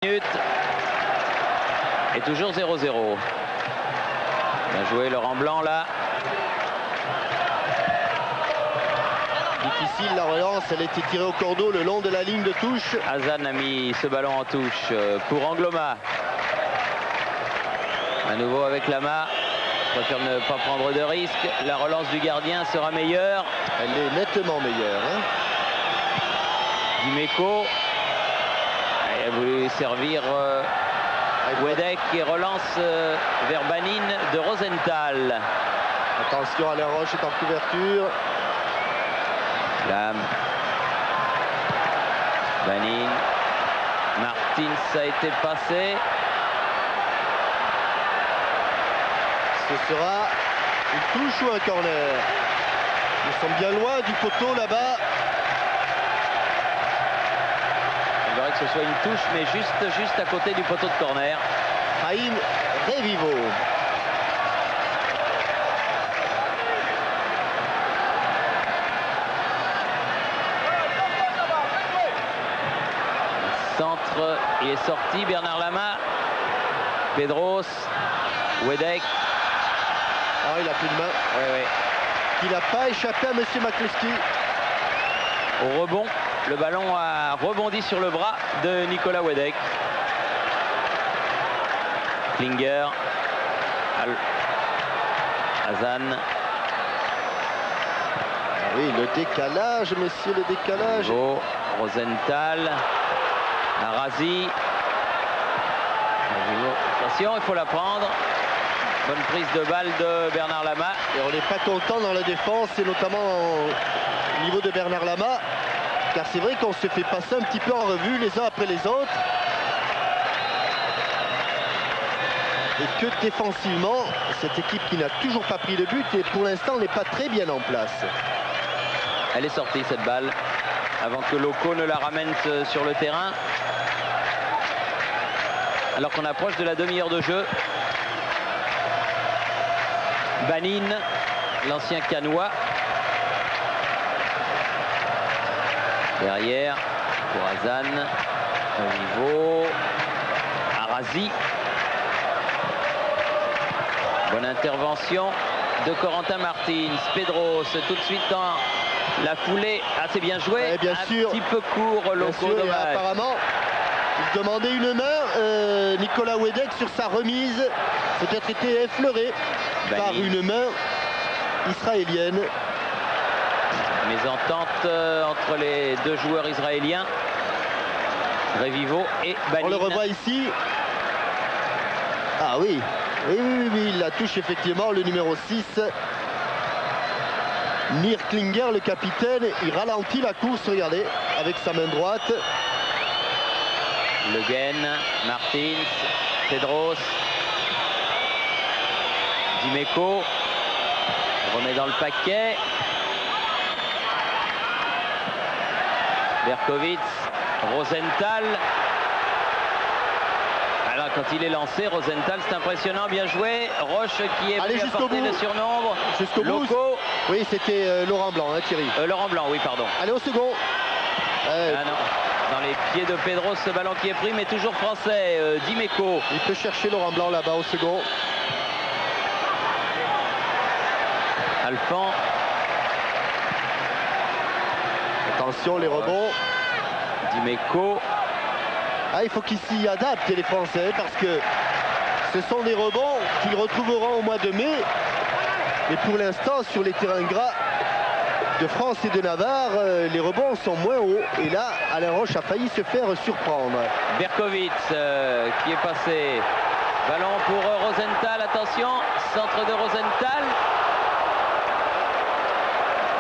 minutes. Et toujours 0-0. Bien joué Laurent Blanc là. Difficile la relance, elle a été tirée au cordeau le long de la ligne de touche. Hazan a mis ce ballon en touche pour Angloma. À nouveau avec Lama. Je préfère ne pas prendre de risques. La relance du gardien sera meilleure. Elle est nettement meilleure. Dimeco. Il a voulu servir Wedek et relance vers Banin de Rosenthal. Attention, Alain Roche est en couverture. Lam. Banin. Martins a été passé. Ce sera une touche ou un corner. Nous sommes bien loin du poteau là-bas. Il faudrait que ce soit une touche, mais juste à côté du poteau de corner. Haïm Revivo. Centre, il est sorti, Bernard Lama. Pedros. Wedek. Ah, il a plus de main. Oui. Il n'a pas échappé à M. McCluskey. Au rebond, le ballon a rebondi sur le bras de Nicolas Wedek. Klinger. Hazan. Ah oui, le décalage, messieurs, le décalage. Niveau, Rosenthal. Arazi. Attention, il faut la prendre. Bonne prise de balle de Bernard Lama. Et on n'est pas content dans la défense, et notamment au niveau de Bernard Lama. Car c'est vrai qu'on se fait passer un petit peu en revue les uns après les autres. Et que défensivement, cette équipe qui n'a toujours pas pris le but et pour l'instant n'est pas très bien en place. Elle est sortie cette balle avant que Loco ne la ramène sur le terrain. Alors qu'on approche de la demi-heure de jeu. Banin, l'ancien Canois. Derrière, pour Hazan. Au niveau. Arazi. Bonne intervention de Corentin Martins. Pedros tout de suite dans la foulée. Ah, c'est bien joué. Bien sûr. Un petit peu court, Loco, dommage. Apparemment, il demandait une main. Nicolas Wedek sur sa remise peut-être été effleuré par une main israélienne. Mésentente entre les deux joueurs israéliens, Revivo et Banin. On le revoit ici. Ah oui, il la touche effectivement, le numéro 6. Mir Klinger, le capitaine, il ralentit la course, regardez, avec sa main droite. Le Guen, Martins, Pedros. Dimeco remet dans le paquet. Berkowitz, Rosenthal. Alors quand il est lancé, Rosenthal, c'est impressionnant, bien joué. Roche qui est venu apporter le surnombre. Jusqu'au bout. Oui, c'était Laurent Blanc, Thierry. Laurent Blanc, oui, pardon. Allez au second. Ah non. Dans les pieds de Pedros, ce ballon qui est pris, mais toujours français. Dimeco. Il peut chercher Laurent Blanc là-bas au second. Alphand. Attention les rebonds. Dimeco. Ah, il faut qu'ils s'y adaptent les Français parce que ce sont des rebonds qu'ils retrouveront au mois de mai. Et pour l'instant, sur les terrains gras de France et de Navarre, les rebonds sont moins hauts. Et là, Alain Roche a failli se faire surprendre. Berkowitz qui est passé. Ballon pour Rosenthal. Attention, centre de Rosenthal.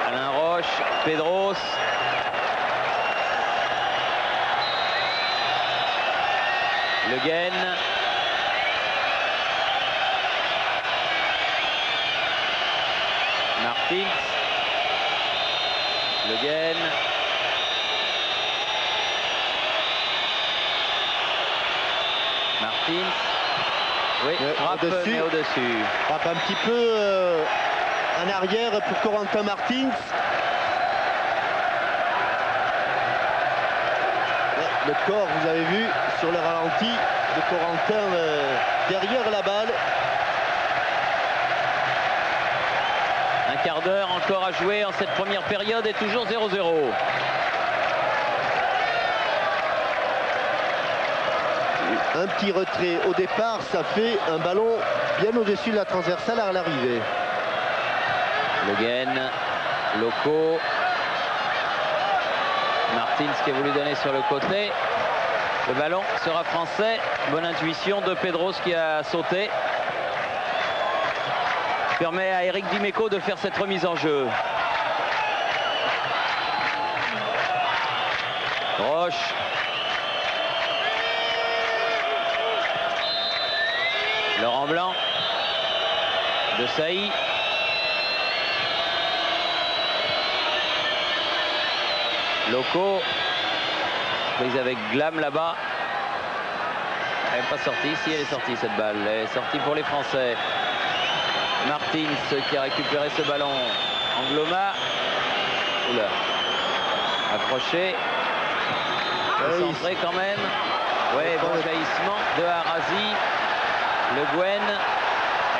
Alain Roche, Pedros. Le Guen. Martins. Le Guen. Martins. Oui, frappe mais au-dessus. Frappe un petit peu en arrière pour Corentin Martins. Le corps, vous avez vu, sur le ralenti de Corentin derrière la balle. Un quart d'heure encore à jouer en cette première période et toujours 0-0. Un petit retrait au départ, ça fait un ballon bien au-dessus de la transversale à l'arrivée. Le Guen, Loco. Martins qui a voulu donner sur le côté. Le ballon sera français. Bonne intuition de Pedros qui a sauté. Permet à Eric Dimeco de faire cette remise en jeu. Roche. Laurent Blanc. De Sailly. Loco. Prise avec Glam là-bas. Elle n'est pas sortie. Si, elle est sortie cette balle. Elle est sortie pour les Français. Martins qui a récupéré ce ballon. Angloma. Oula. Accroché. Centré quand même. Ouais, bon jaillissement de Arazi. Le Guen.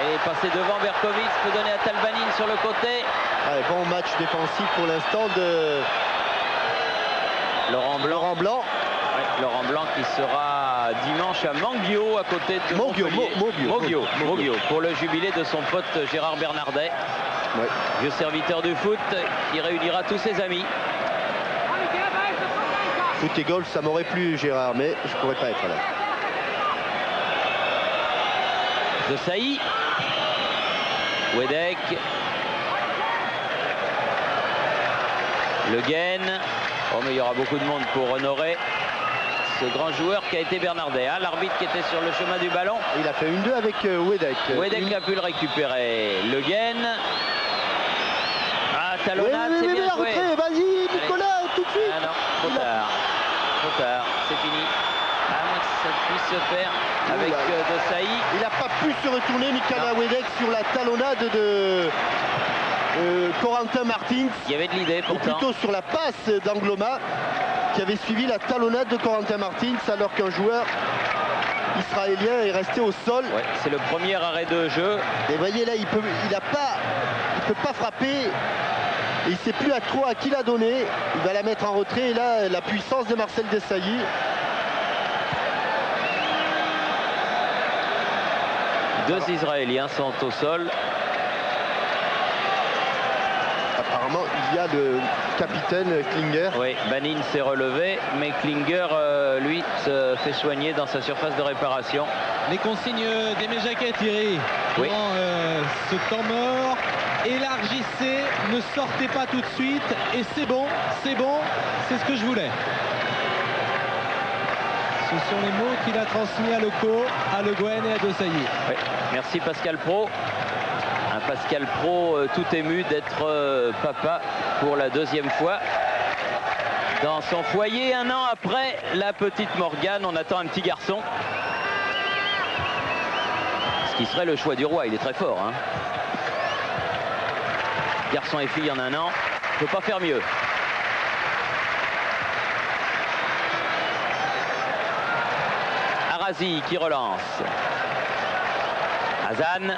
Elle est passée devant Berkovic. Peut donner à Talbanin sur le côté. Ouais, bon match défensif pour l'instant de Laurent Blanc. Ouais, Laurent Blanc qui sera dimanche à Manguio à côté de Montpellier. Pour le jubilé de son pote Gérard Bernardet. Ouais. Vieux serviteur du foot qui réunira tous ses amis. Foot et golf, ça m'aurait plu Gérard, mais je pourrais pas être là. De Sailly. Wedek. Le Guen. Oh mais il y aura beaucoup de monde pour honorer ce grand joueur qui a été Bernardet. Hein, l'arbitre qui était sur le chemin du ballon. Il a fait une 2 avec Wedek. Wedek a pu le récupérer. Le Guen. Ah, talonnade, c'est bien joué. Vas-y Nicolas, tout de suite. Ah non, trop tard. Trop tard, c'est fini. À moins que ça puisse se faire avec De Sailly. Il n'a pas pu se retourner, Nicolas Wedek, sur la talonnade de Corentin Martins. Il y avait de l'idée pourtant. Ou plutôt sur la passe d'Angloma qui avait suivi la talonnade de Corentin Martins alors qu'un joueur israélien est resté au sol. Ouais, c'est le premier arrêt de jeu. Et voyez là, il peut pas frapper. Et il ne sait plus à qui l'a donné. Il va la mettre en retrait. Et là, la puissance de Marcel Desailly. Deux Israéliens sont au sol. Apparemment, il y a le capitaine Klinger. Oui, Banin s'est relevé, mais Klinger, lui, se fait soigner dans sa surface de réparation. Les consignes d'Aimé Jacquet, Thierry. Oui. Dans ce temps mort, élargissez, ne sortez pas tout de suite. Et c'est bon, c'est ce que je voulais. Ce sont les mots qu'il a transmis à Loco, à Le Guen et à De Sailly. Oui. Merci Pascal Pro. Un Pascal Pro tout ému d'être papa pour la deuxième fois dans son foyer. Un an après la petite Morgane, on attend un petit garçon. Ce qui serait le choix du roi, il est très fort. Hein. Garçon et fille en un an, ne peut pas faire mieux. Arazi qui relance. Hazan.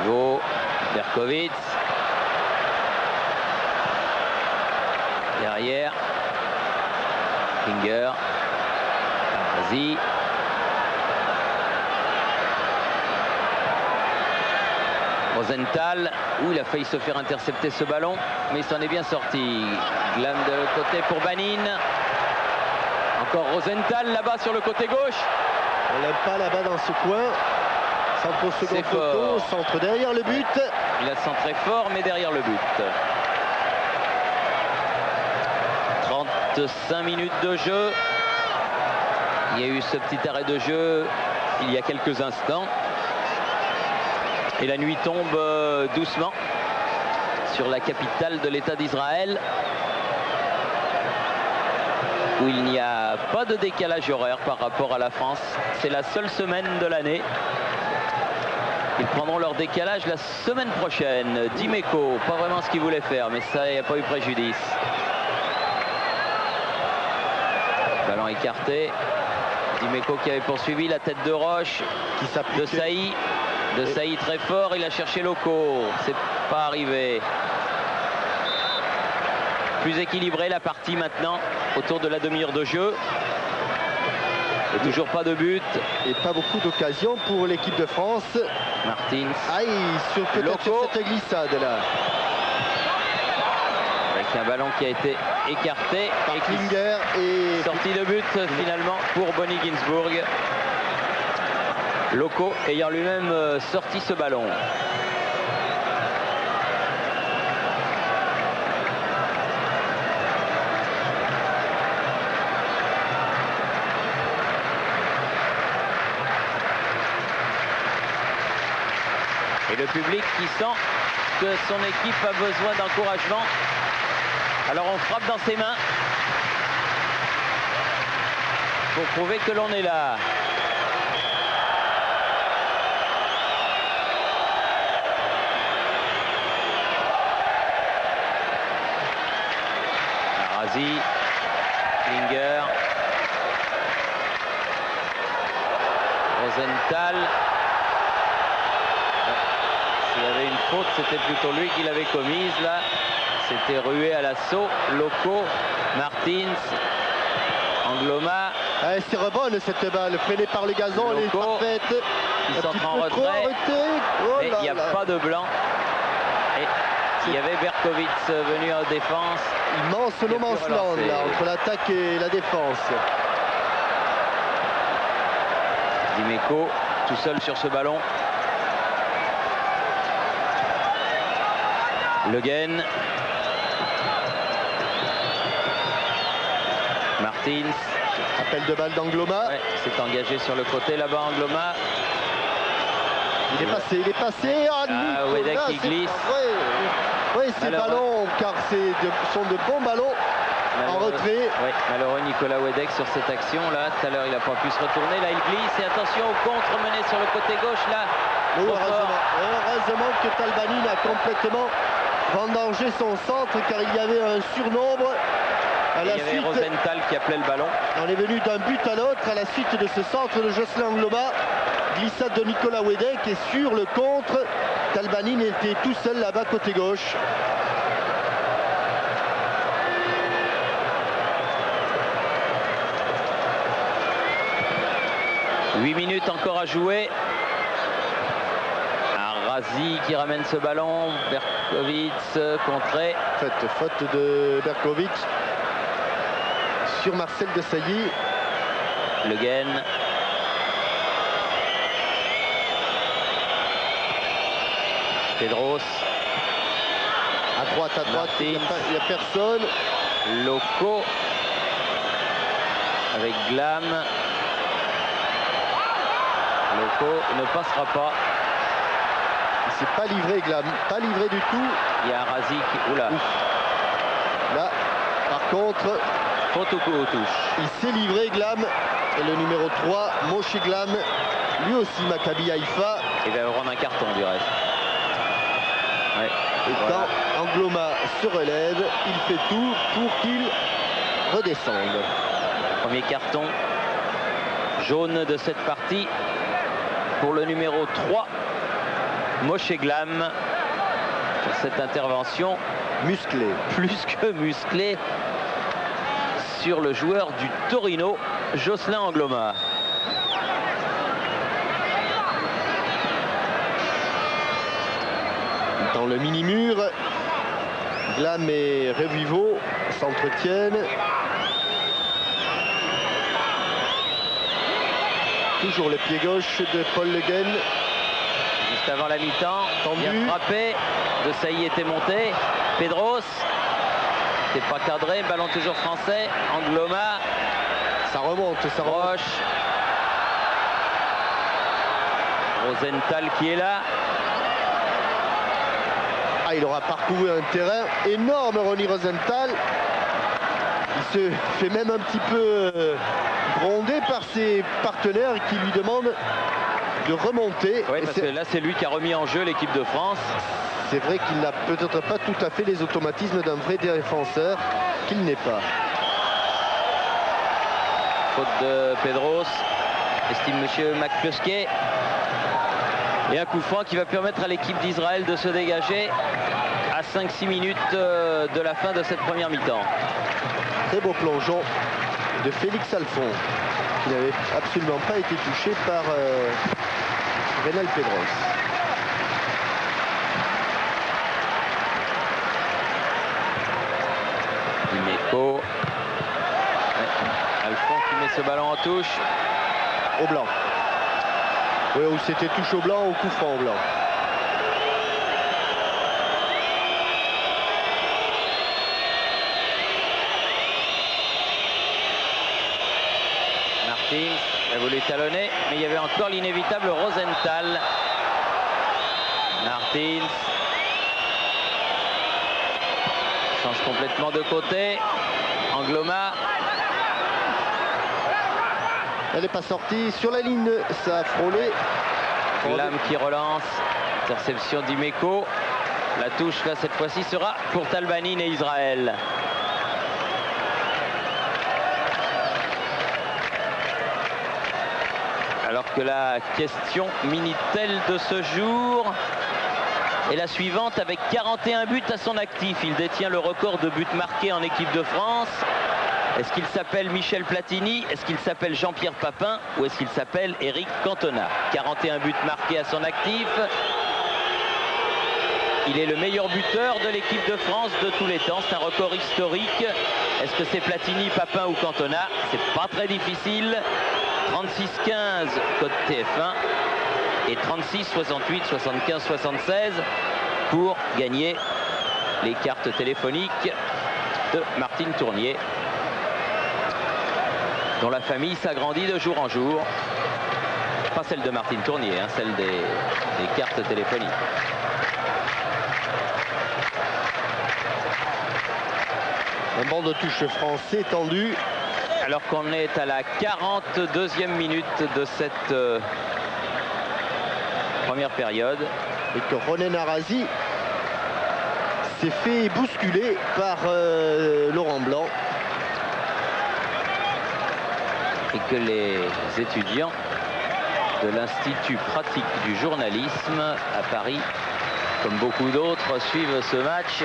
Pivot. Berkovic. Derrière. Klinger. Arazi. Rosenthal, où il a failli se faire intercepter ce ballon, mais il s'en est bien sorti. Glam de l'autre côté pour Banin. Encore Rosenthal là-bas sur le côté gauche. On l'aime pas là-bas dans ce coin. Centre au second poteau, centre derrière le but. Il a centré fort, mais derrière le but. 35 minutes de jeu. Il y a eu ce petit arrêt de jeu il y a quelques instants. Et la nuit tombe doucement sur la capitale de l'État d'Israël, où il n'y a pas de décalage horaire par rapport à la France. C'est la seule semaine de l'année. Ils prendront leur décalage la semaine prochaine. Dimeco, pas vraiment ce qu'il voulait faire, mais ça, il n'y a pas eu préjudice. Ballon écarté. Dimeco qui avait poursuivi, la tête de Roche Qui s'applique. de Sailly. De Sailly très fort, il a cherché Loco. C'est pas arrivé. Plus équilibré la partie maintenant autour de la demi-heure de jeu. Et toujours pas de but. Et pas beaucoup d'occasions pour l'équipe de France. Martins. Aïe, peut-être sur Loco. cette glissade là. Avec un ballon qui a été écarté. Par Et qui Klinger et sortie de but finalement pour Bonnie Ginsburg. Loco ayant lui-même sorti ce ballon. Et le public qui sent que son équipe a besoin d'encouragement. Alors on frappe dans ses mains pour prouver que l'on est là. Arazi, Klinger, Rosenthal. S'il y avait une faute, c'était plutôt lui qui l'avait commise là. C'était rué à l'assaut. Loco, Martins, Angloma. Ah, c'est rebonne cette balle, freinée par le gazon, elle est Loco, parfaite. qui Un s'entre petit en peu trop retrait. arrêté. Oh Mais là il n'y a là. pas de blanc. Et il y avait Berkowitz venu en défense. Immense Il a no pu man's land relancer. là, entre l'attaque et la défense. Dimeco tout seul sur ce ballon. Le Guen. Martins. Appel de balle d'Angloma. Ouais, s'est engagé sur le côté là-bas Angloma. Il est passé, il est passé. Ah, Nicolas, Wedek qui c'est glisse. pas vrai. Oui, ces Malheureux. ballons, car sont de bons ballons en Malheureux. retrait. Oui, malheureux Nicolas Wedek sur cette action là. Tout à l'heure il n'a pas pu se retourner. Là il glisse et attention au contre mené sur le côté gauche là. Oui, Trop fort. heureusement que Talbani a complètement vendangé son centre, car il y avait un surnombre. À Et la il y avait suite, Rosenthal qui appelait le ballon. on est venu d'un but à l'autre à la suite de ce centre de Jocelyn Angloma. Glissade de Nicolas Wedek et sur le contre, Talbani était tout seul là-bas côté gauche. « 8 minutes encore à jouer. Arazi qui ramène ce ballon. Berkowitz contré. Faute de Berkowitz sur Marcel Desailly. Le Guen. Pedros. À droite, il n'y a personne. Loco. Avec Glam. Loco ne passera pas. Il s'est pas livré, Glam, pas livré du tout. Il y a Arazi qui... Oula. Là, par contre, Faute au coup aux touches. il s'est livré, Glam. Et le numéro 3, Moshe Glam, lui aussi Maccabi Haïfa. Il va prendre un carton du reste. Ouais. Et Voilà. quand Angloma se relève, il fait tout pour qu'il redescende. Premier carton jaune de cette partie pour le numéro 3, Moshe Glam, pour cette intervention Musclé. plus que musclée sur le joueur du Torino, Jocelyn Angloma. Dans le mini-mur, Glam et Revivo s'entretiennent. Toujours le pied gauche de Paul Le Guen. Juste avant la mi-temps, Tendu. bien frappé, De Sailly était monté, Pedros, c'est pas cadré, ballon toujours français, Angloma, Ça remonte, ça remonte. Roche, Rosenthal qui est là. Ah, il aura parcouru un terrain énorme, Ronnie Rosenthal. Il se fait même un petit peu gronder par ses partenaires qui lui demandent de remonter. Oui, Et parce que là, c'est lui qui a remis en jeu l'équipe de France. c'est vrai qu'il n'a peut-être pas tout à fait les automatismes d'un vrai défenseur, qu'il n'est pas. Faute de Pedros, estime monsieur McCluskey. Et un coup franc qui va permettre à l'équipe d'Israël de se dégager à 5-6 minutes de la fin de cette première mi-temps. Très beau plongeon de Félix Alphon, qui n'avait absolument pas été touché par Renal Pedros. Dimeco. Ouais. Alphon qui met ce ballon en touche. Au blanc. Oui, ou c'était touche au blanc ou coup franc au blanc. Martins a voulu talonner, mais il y avait encore l'inévitable Rosenthal. Martins change complètement de côté. Angloma. Elle n'est pas sortie sur la ligne, ça a frôlé. Glam qui relance. Interception d'Imeco. La touche là cette fois-ci sera pour Talbanin et Israël. Alors que la question Minitel de ce jour est la suivante, avec 41 buts à son actif. Il détient le record de buts marqués en équipe de France. Est-ce qu'il s'appelle Michel Platini? Est-ce qu'il s'appelle Jean-Pierre Papin? Ou est-ce qu'il s'appelle Eric Cantona? 41 buts marqués à son actif. Il est le meilleur buteur de l'équipe de France de tous les temps. C'est un record historique. Est-ce que c'est Platini, Papin ou Cantona? C'est pas très difficile. 36-15 code TF1 et 36-68-75-76 pour gagner les cartes téléphoniques de Martine Tournier, dont la famille s'agrandit de jour en jour. Pas celle de Martine Tournier, hein, celle des cartes téléphoniques. Un banc de touche français tendu. Alors qu'on est à la 42e minute de cette première période. Et que Ronen Arazi s'est fait bousculer par Laurent Blanc. Et que les étudiants de l'Institut pratique du journalisme à Paris, comme beaucoup d'autres, suivent ce match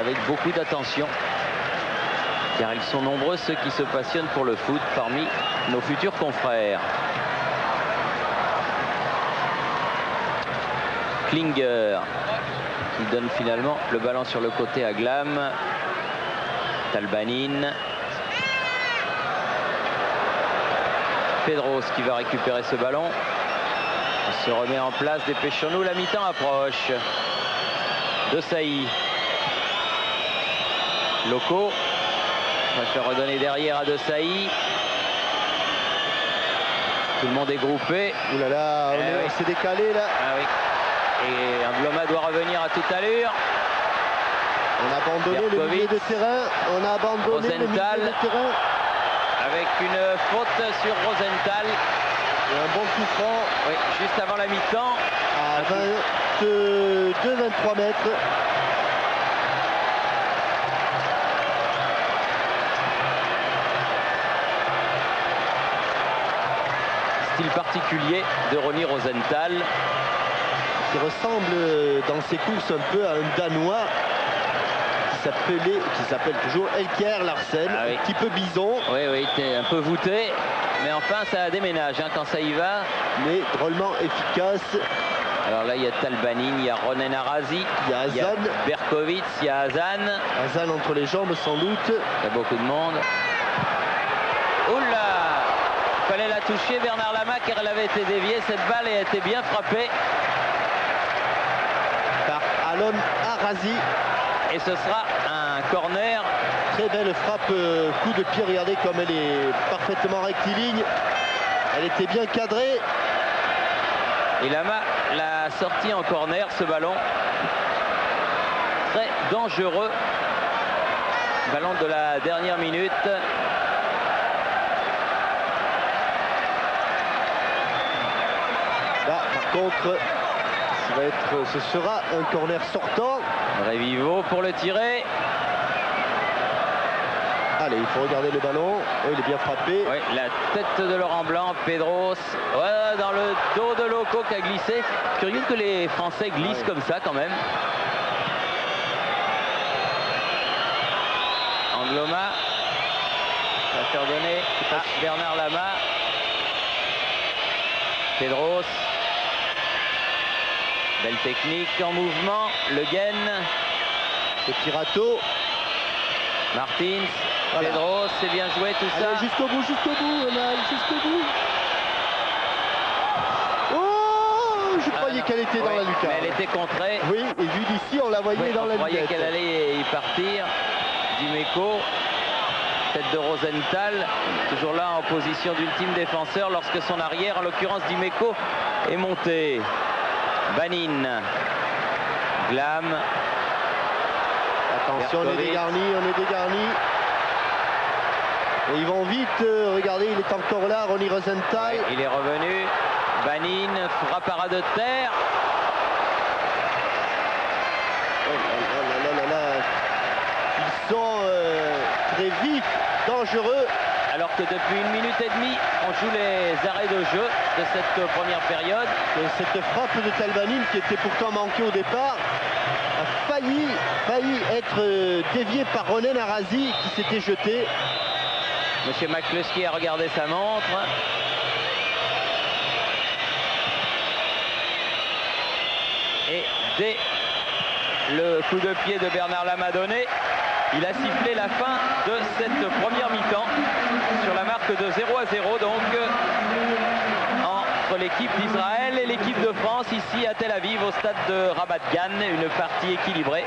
avec beaucoup d'attention. Car ils sont nombreux ceux qui se passionnent pour le foot parmi nos futurs confrères. Klinger qui donne finalement le ballon sur le côté à Glam. Talbanin. Pedros qui va récupérer ce ballon. On se remet en place, dépêchons-nous, la mi-temps approche. De Sailly. Loco. On va faire redonner derrière à De Sailly. Tout le monde est groupé. Ouh là là, on s'est décalé là. Ah oui. Et Angloma doit revenir à toute allure. On a abandonné le milieu de terrain. On a abandonné le milieu de terrain. Avec une faute sur Rosenthal. Et un bon coup franc. Oui, juste avant la mi-temps. À 22-23 mètres. Style particulier de Ronnie Rosenthal. Qui ressemble dans ses courses un peu à un Danois qui s'appelle toujours Elkjær Larsen, ah oui. Un petit peu bison. Oui, oui, t'es un peu voûté, mais enfin ça déménage hein, quand ça y va. Mais drôlement efficace. Alors là, il y a Talbanin, il y a Ronen Arazi, il y a Hazan, Berkovitz, il y a Hazan. Hazan entre les jambes sans doute. Il y a beaucoup de monde. Oula! Il fallait la toucher, Bernard Lama, car elle avait été déviée. Cette balle a été bien frappée par Alon Arazi. Et ce sera un corner. Très belle frappe, coup de pied. Regardez comme elle est parfaitement rectiligne. Elle était bien cadrée. Et Lama l'a sorti en corner, ce ballon. Très dangereux. Ballon de la dernière minute. Là, par contre, ce sera un corner sortant. Révivo pour le tirer. Allez. Allez, il faut regarder le ballon. Oui, il est bien frappé. Oui, la tête de Laurent Blanc, Pedros, ouais, dans le dos de Loco qui a glissé. Curieux que les Français glissent comme ça quand même. Angloma va faire donner à Bernard Lama. Pedros. Belle technique en mouvement. Le Guen. C'est Pirato. Martins. Voilà. Pedros, c'est bien joué tout ça. Allez, jusqu'au bout, Ronald, jusqu'au bout. Oh, je croyais qu'elle était dans la lucarne. Mais elle était contrée. Oui, et vu d'ici, on la voyait dans la On croyait lunette. qu'elle allait y partir. Dimeco, tête de Rosenthal, toujours là en position d'ultime défenseur lorsque son arrière, en l'occurrence Dimeco, est monté. Banin, Glam. Attention, on est dégarni, Et ils vont vite, regardez, il est encore là, Ronnie Rosenthal. Il est revenu. Banin frappe à ras de terre. Oh là. Ils sont très vite, dangereux. Alors que depuis 1 minute et demie, on joue les arrêts de jeu de cette première période. Et cette frappe de Talbanin, qui était pourtant manquée au départ, a failli être déviée par Ronen Arazi, qui s'était jeté. Monsieur McCluskey a regardé sa montre. Et dès le coup de pied de Bernard Lamadonné, il a sifflé la fin de cette première mi-temps sur la marque de 0-0 donc entre l'équipe d'Israël et l'équipe de France ici à Tel Aviv au stade de Rabat Gan, une partie équilibrée.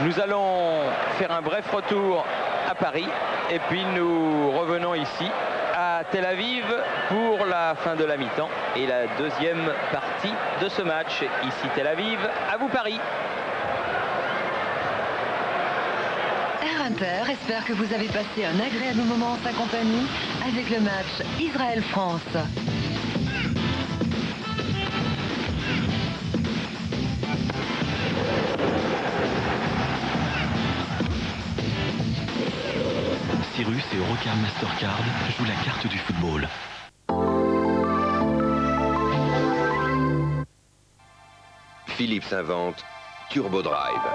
Nous allons faire un bref retour à Paris et puis nous revenons ici à Tel Aviv pour la fin de la mi-temps et la deuxième partie de ce match. Ici Tel Aviv, à vous Paris. Air Inter espère que vous avez passé un agréable moment en sa compagnie avec le match Israël-France. Cyrus et Eurocard Mastercard jouent la carte du football. Philips invente Turbo Drive,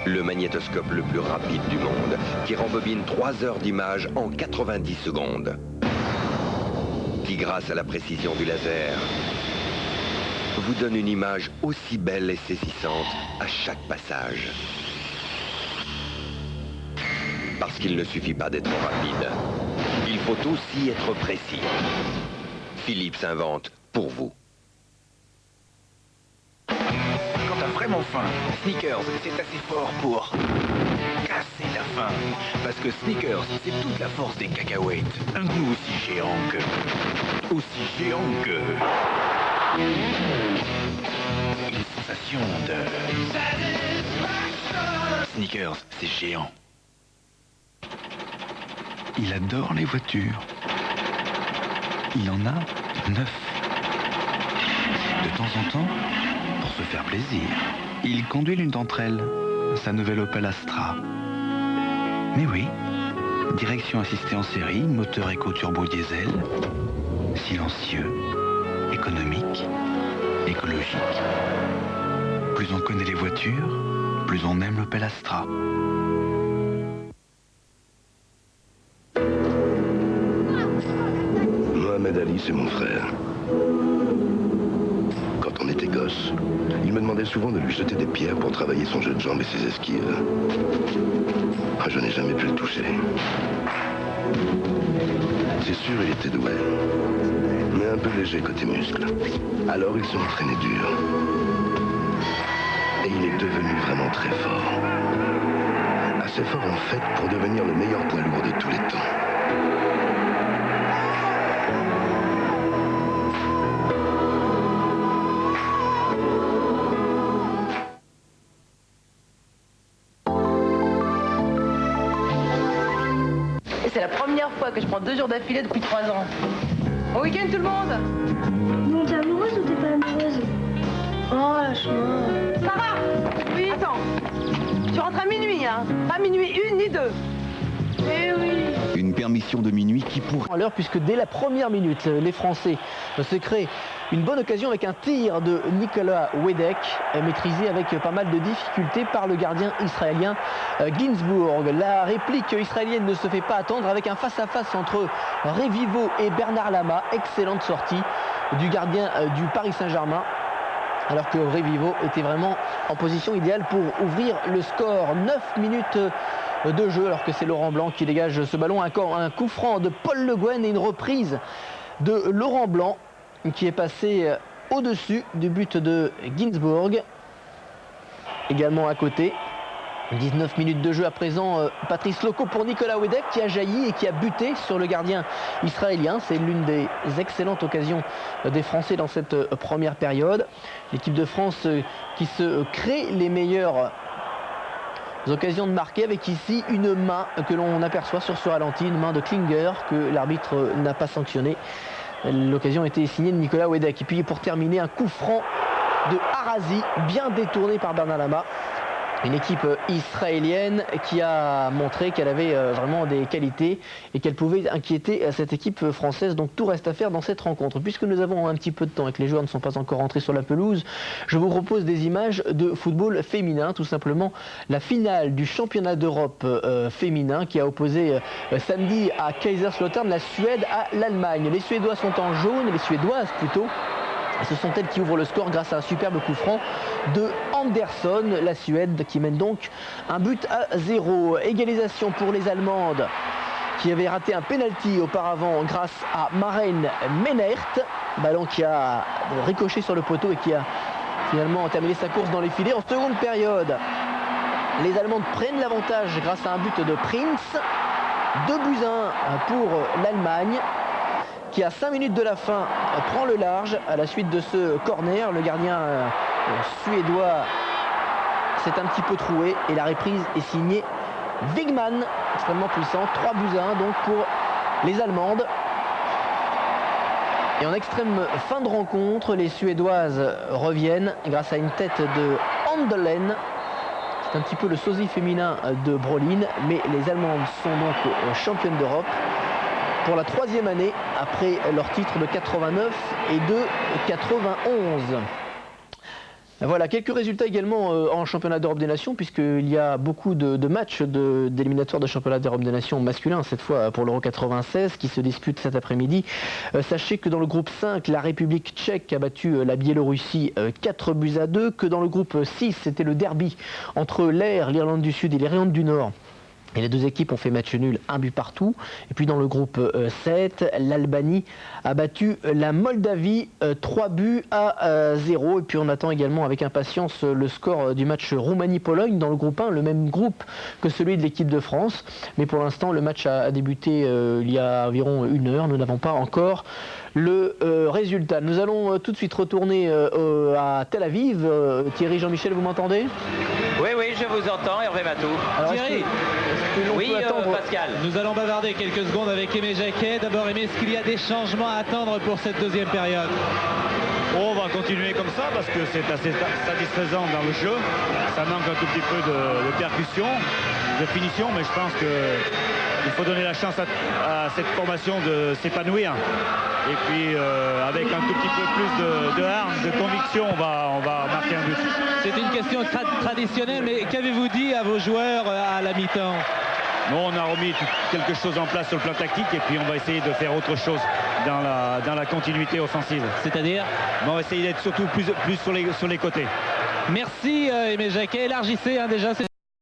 le magnétoscope le plus rapide du monde, qui rembobine 3 heures d'image en 90 secondes. Qui, grâce à la précision du laser, vous donne une image aussi belle et saisissante à chaque passage. Parce qu'il ne suffit pas d'être rapide, il faut aussi être précis. Philips invente pour vous. Quand t'as vraiment faim, Snickers, c'est assez fort pour casser la faim. Parce que Snickers, c'est toute la force des cacahuètes. Un goût aussi géant que... Une sensation de... Snickers, c'est géant. Il adore les voitures. Il en a 9. De temps en temps, pour se faire plaisir, il conduit l'une d'entre elles, sa nouvelle Opel Astra. Mais oui, direction assistée en série, moteur éco-turbo diesel, silencieux, économique, écologique. Plus on connaît les voitures, plus on aime l'Opel Astra. Mohamed Ali, c'est mon frère. Quand on était gosse, il me demandait souvent de lui jeter des pierres pour travailler son jeu de jambes et ses esquives. Je n'ai jamais pu le toucher. C'est sûr, il était doué, mais un peu léger côté muscles. Alors il s'est entraîné dur. Et il est devenu vraiment très fort. Assez fort en fait pour devenir le meilleur poids lourd de tous les temps. C'est la première fois que je prends 2 jours d'affilée depuis 3 ans. Bon week-end tout le monde. Bon, t'es amoureuse ou t'es pas amoureuse? Oh, lâche-moi. Sarah. Oui. Attends. Tu rentre à minuit, hein. Pas minuit 1 ni 2. Eh oui. Une permission de minuit qui pourrait... À l'heure, puisque dès la première minute, les Français se créent une bonne occasion avec un tir de Nicolas Wedek, maîtrisé avec pas mal de difficultés par le gardien israélien Ginsburg. La réplique israélienne ne se fait pas attendre avec un face-à-face entre Revivo et Bernard Lama. Excellente sortie du gardien du Paris Saint-Germain, alors que Revivo était vraiment en position idéale pour ouvrir le score. 9 minutes de jeu, alors que c'est Laurent Blanc qui dégage ce ballon. Un coup franc de Paul Le Guen et une reprise de Laurent Blanc qui est passé au-dessus du but de Ginsburg. Également à côté. 19 minutes de jeu à présent, Patrice Loco pour Nicolas Wedek qui a jailli et qui a buté sur le gardien israélien. C'est l'une des excellentes occasions des Français dans cette première période. L'équipe de France qui se crée les meilleures occasions de marquer, avec ici une main que l'on aperçoit sur ce ralenti, une main de Klinger que l'arbitre n'a pas sanctionnée. L'occasion était signée de Nicolas Wedek. Et puis pour terminer, un coup franc de Arazi, bien détourné par Bernard Lama. Une équipe israélienne qui a montré qu'elle avait vraiment des qualités et qu'elle pouvait inquiéter cette équipe française. Donc tout reste à faire dans cette rencontre. Puisque nous avons un petit peu de temps et que les joueurs ne sont pas encore entrés sur la pelouse, je vous propose des images de football féminin. Tout simplement la finale du championnat d'Europe féminin qui a opposé samedi à Kaiserslautern la Suède à l'Allemagne. Les Suédois sont en jaune, les Suédoises plutôt. Ce sont elles qui ouvrent le score grâce à un superbe coup franc de Anderson. La Suède qui mène donc un but à 0. Égalisation pour les Allemandes qui avaient raté un penalty auparavant grâce à Maren Menert. Ballon qui a ricoché sur le poteau et qui a finalement terminé sa course dans les filets. En seconde période, les Allemandes prennent l'avantage grâce à un but de Prince. 2 buts à 1 pour l'Allemagne, qui à 5 minutes de la fin prend le large à la suite de ce corner. Le gardien suédois s'est un petit peu troué et la reprise est signée Wigman, extrêmement puissant. 3 buts à 1 donc pour les Allemandes. Et en extrême fin de rencontre, les Suédoises reviennent grâce à une tête de Handelen. C'est un petit peu le sosie féminin de Brolin, mais les Allemandes sont donc championnes d'Europe pour la 3e année après leur titre de 89 et de 91. Voilà, quelques résultats également en championnat d'Europe des Nations, puisqu'il y a beaucoup de matchs d'éliminatoires de championnat d'Europe des Nations masculins, cette fois pour l'Euro 96, qui se dispute cet après-midi. Sachez que dans le groupe 5, la République tchèque a battu la Biélorussie 4 buts à 2, que dans le groupe 6, c'était le derby entre l'Irlande du Sud et l'Irlande du Nord. Et les deux équipes ont fait match nul, 1 but partout. Et puis dans le groupe 7, l'Albanie a battu la Moldavie 3 buts à 0. Et puis on attend également avec impatience le score du match Roumanie-Pologne dans le groupe 1, le même groupe que celui de l'équipe de France. Mais pour l'instant, le match a débuté il y a environ 1 heure. Nous n'avons pas encore le résultat. Nous allons tout de suite retourner à Tel Aviv. Thierry, Jean-Michel, vous m'entendez ? Oui, je vous entends, Hervé Matou. Alors, Thierry, oui, Pascal. Nous allons bavarder quelques secondes avec Aimé Jacquet. D'abord, Aimé, est-ce qu'il y a des changements à attendre pour cette deuxième période ? On va continuer comme ça parce que c'est assez satisfaisant dans le jeu. Ça manque un tout petit peu de percussion, de finition, mais je pense qu'il faut donner la chance à cette formation de s'épanouir. Et puis avec un tout petit peu plus de hargne, de conviction, on va marquer un but. C'est une question traditionnelle, mais qu'avez-vous dit à vos joueurs à la mi-temps ? Non, on a remis quelque chose en place sur le plan tactique et puis on va essayer de faire autre chose dans la continuité offensive. C'est-à-dire ? On va essayer d'être surtout plus sur les côtés. Merci Aimé Jacquet. Élargissez déjà.